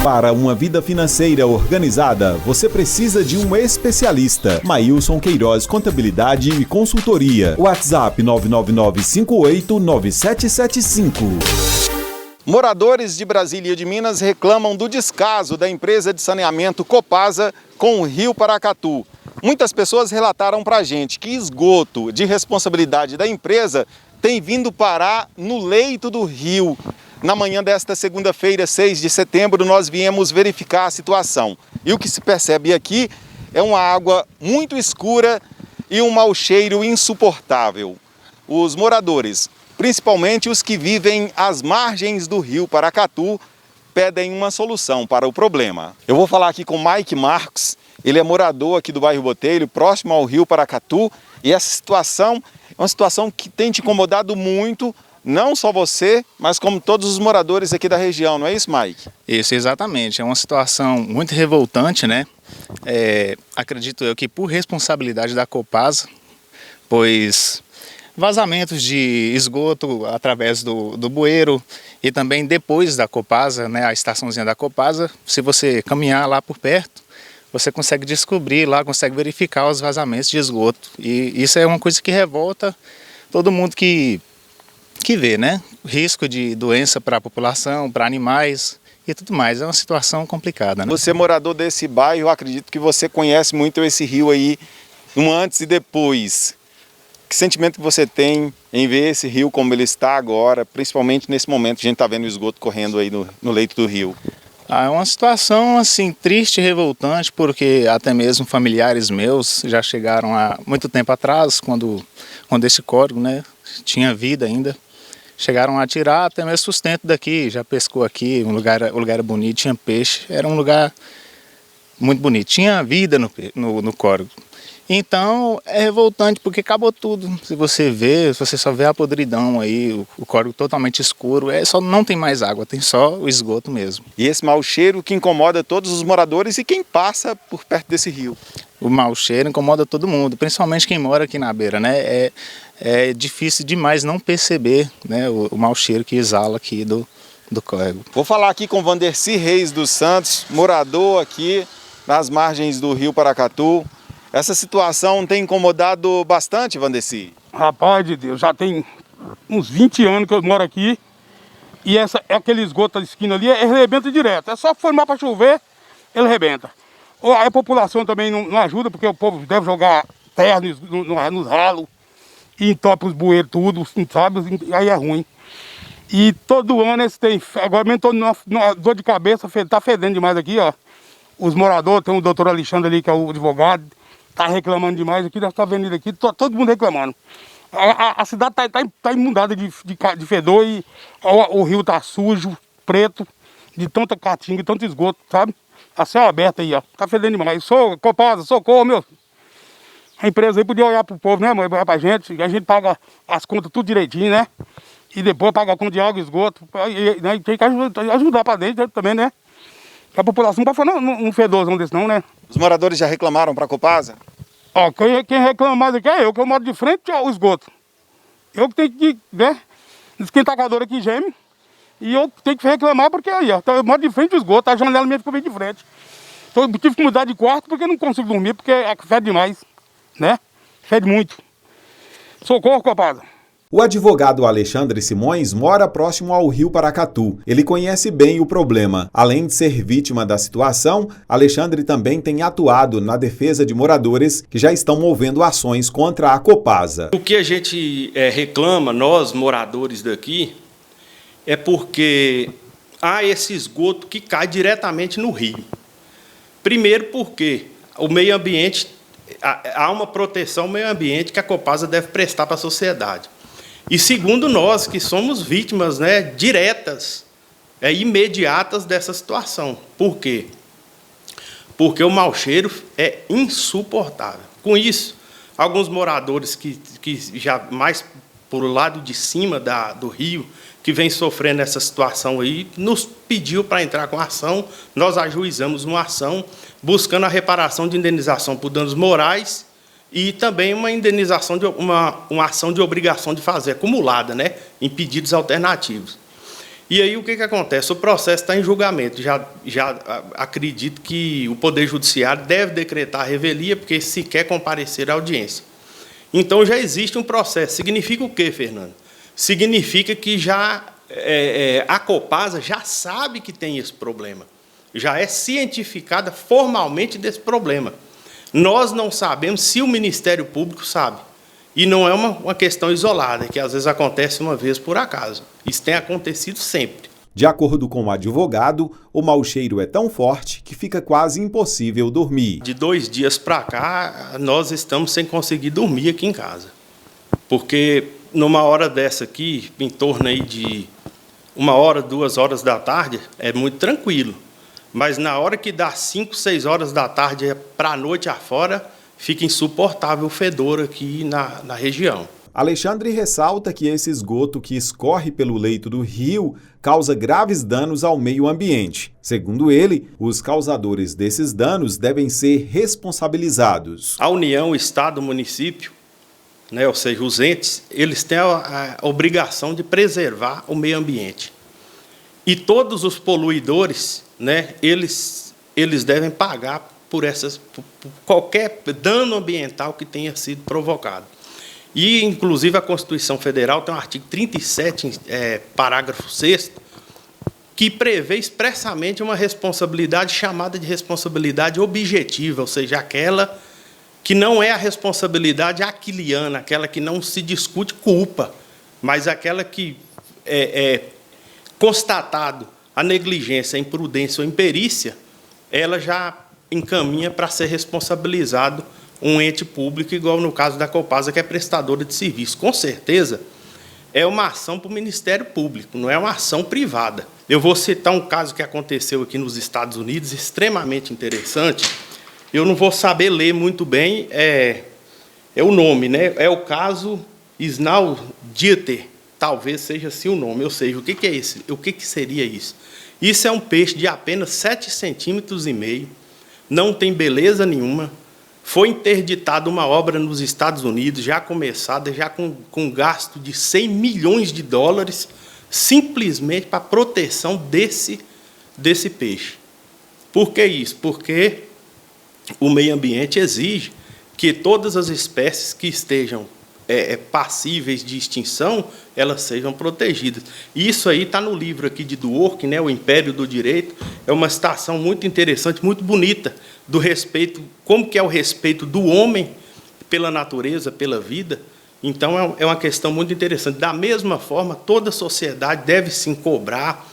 Para uma vida financeira organizada, você precisa de um especialista. Maílson Queiroz Contabilidade e Consultoria. WhatsApp 999589775. Moradores de Brasília e de Minas reclamam do descaso da empresa de saneamento Copasa com o Rio Paracatu. Muitas pessoas relataram para a gente que esgoto de responsabilidade da empresa tem vindo parar no leito do rio. Na manhã desta segunda-feira, 6 de setembro, nós viemos verificar a situação. E o que se percebe aqui é uma água muito escura e um mau cheiro insuportável. Os moradores, principalmente os que vivem às margens do rio Paracatu, pedem uma solução para o problema. Eu vou falar aqui com Mike Marcos, ele é morador aqui do bairro Botelho, próximo ao rio Paracatu, e essa situação é uma situação que tem te incomodado muito, não só você, mas como todos os moradores aqui da região, não é isso, Mike? Isso, exatamente. É uma situação muito revoltante, né? Acredito eu que por responsabilidade da Copasa, pois vazamentos de esgoto através do bueiro e também depois da Copasa, né, a estaçãozinha da Copasa, se você caminhar lá por perto, você consegue descobrir lá, consegue verificar os vazamentos de esgoto. E isso é uma coisa que revolta todo mundo que vê, né? Risco de doença para a população, para animais e tudo mais. É uma situação complicada, né? Você é morador desse bairro, eu acredito que você conhece muito esse rio aí, um antes e depois. Que sentimento que você tem em ver esse rio como ele está agora, principalmente nesse momento que a gente está vendo o esgoto correndo aí no leito do rio? É uma situação assim triste e revoltante, porque até mesmo familiares meus já chegaram há muito tempo atrás, quando esse córrego, né, tinha vida ainda, chegaram a tirar até mesmo sustento daqui, já pescou aqui, o lugar era bonito, tinha peixe, era um lugar muito bonito, tinha vida no córrego. Então é revoltante porque acabou tudo. Se você só vê a podridão aí, o córrego totalmente escuro, só não tem mais água, tem só o esgoto mesmo. E esse mau cheiro que incomoda todos os moradores e quem passa por perto desse rio. O mau cheiro incomoda todo mundo, principalmente quem mora aqui na beira, né? É difícil demais não perceber, né, o mau cheiro que exala aqui do córrego. Vou falar aqui com Vandercy Reis dos Santos, morador aqui nas margens do rio Paracatu. Essa situação tem incomodado bastante, Vandercy? Rapaz de Deus, já tem uns 20 anos que eu moro aqui e aquele esgoto da esquina ali, ele arrebenta direto. É só formar para chover, ele arrebenta. A população também não ajuda, porque o povo deve jogar terra nos ralos e entope os bueiros tudo, sabe? Aí é ruim. E todo ano eles têm, agora mesmo estou numa dor de cabeça, tá fedendo demais aqui, ó. Os moradores, tem o doutor Alexandre ali, que é o advogado, tá reclamando demais aqui, nessa avenida aqui, todo mundo reclamando. A cidade tá inundada de fedor e o rio tá sujo, preto, de tanta caatinga, de tanto esgoto, sabe? A céu aberto aí, ó, tá fedendo demais. Copasa, socorro, meu. A empresa aí podia olhar pro povo, né, olhar pra gente, e a gente paga as contas tudo direitinho, né? E depois paga a conta de água e esgoto, e tem que ajudar pra dentro também, né? A população não pode fazer um fedorzão desse não, né? Os moradores já reclamaram para a Copasa? Ó, quem reclama mais aqui é eu, que eu moro de frente ao esgoto. Eu que tenho que, né, esquentacador aqui geme, e eu tenho que reclamar porque aí, ó, eu moro de frente ao esgoto, a janela minha fica bem de frente. Então eu tive que mudar de quarto porque eu não consigo dormir, porque fede demais, né? Fede muito. Socorro, Copasa. O advogado Alexandre Simões mora próximo ao rio Paracatu. Ele conhece bem o problema. Além de ser vítima da situação, Alexandre também tem atuado na defesa de moradores que já estão movendo ações contra a Copasa. O que a gente reclama, nós moradores daqui, é porque há esse esgoto que cai diretamente no rio. Primeiro porque o meio ambiente, há uma proteção ao meio ambiente que a Copasa deve prestar para a sociedade. E segundo nós, que somos vítimas, né, diretas, imediatas dessa situação. Por quê? Porque o mau cheiro é insuportável. Com isso, alguns moradores que já mais por lado de cima do rio, que vem sofrendo essa situação aí, nos pediu para entrar com ação. Nós ajuizamos uma ação buscando a reparação de indenização por danos morais e também uma indenização, uma ação de obrigação de fazer, acumulada, né, em pedidos alternativos. E aí o que acontece? O processo está em julgamento. Já acredito que o Poder Judiciário deve decretar a revelia, porque se quer comparecer à audiência. Então já existe um processo. Significa o quê, Fernando? Significa que já a Copasa já sabe que tem esse problema. Já é cientificada formalmente desse problema. Nós não sabemos se o Ministério Público sabe. E não é uma questão isolada, que às vezes acontece uma vez por acaso. Isso tem acontecido sempre. De acordo com o advogado, o mau cheiro é tão forte que fica quase impossível dormir. De 2 dias para cá, nós estamos sem conseguir dormir aqui em casa. Porque numa hora dessa aqui, em torno aí de 1 hora, 2 horas da tarde, é muito tranquilo. Mas na hora que dá 5, 6 horas da tarde para a noite afora, fica insuportável o fedor aqui na região. Alexandre ressalta que esse esgoto que escorre pelo leito do rio causa graves danos ao meio ambiente. Segundo ele, os causadores desses danos devem ser responsabilizados. A União, o Estado, o município, né, ou seja, os entes, eles têm a obrigação de preservar o meio ambiente. E todos os poluidores, né, eles devem pagar por qualquer dano ambiental que tenha sido provocado. E, inclusive, a Constituição Federal tem um artigo 37, parágrafo 6º, que prevê expressamente uma responsabilidade chamada de responsabilidade objetiva, ou seja, aquela que não é a responsabilidade aquiliana, aquela que não se discute culpa, mas aquela que constatado a negligência, a imprudência ou imperícia, ela já encaminha para ser responsabilizado um ente público, igual no caso da Copasa, que é prestadora de serviço. Com certeza, é uma ação para o Ministério Público, não é uma ação privada. Eu vou citar um caso que aconteceu aqui nos Estados Unidos, extremamente interessante. Eu não vou saber ler muito bem o nome, né? É o caso Snow Dieter, talvez seja assim o nome. Ou seja, o que é isso? O que seria isso? Isso é um peixe de apenas 7,5 centímetros, não tem beleza nenhuma. Foi interditada uma obra nos Estados Unidos, já começada, já com gasto de 100 milhões de dólares, simplesmente para a proteção desse peixe. Por que isso? Porque o meio ambiente exige que todas as espécies que estejam passíveis de extinção, elas sejam protegidas. Isso aí está no livro aqui de Dworkin, né, O Império do Direito. É uma citação muito interessante, muito bonita, do respeito, como que é o respeito do homem pela natureza, pela vida. Então, é uma questão muito interessante. Da mesma forma, toda a sociedade deve se cobrar,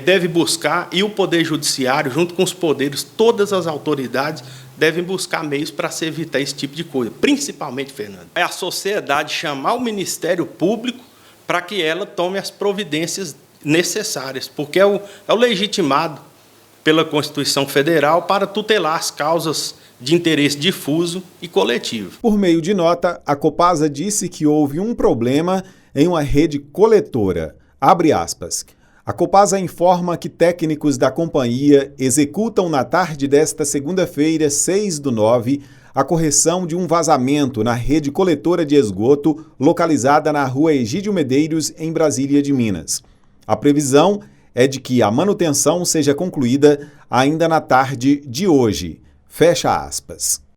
deve buscar, e o Poder Judiciário, junto com os poderes, todas as autoridades, devem buscar meios para se evitar esse tipo de coisa. Principalmente, Fernando, é a sociedade chamar o Ministério Público para que ela tome as providências necessárias, porque é o legitimado pela Constituição Federal para tutelar as causas de interesse difuso e coletivo. Por meio de nota, a Copasa disse que houve um problema em uma rede coletora. Abre aspas. A Copasa informa que técnicos da companhia executam na tarde desta segunda-feira, 6/9, a correção de um vazamento na rede coletora de esgoto localizada na rua Egídio Medeiros, em Brasília de Minas. A previsão é de que a manutenção seja concluída ainda na tarde de hoje. Fecha aspas.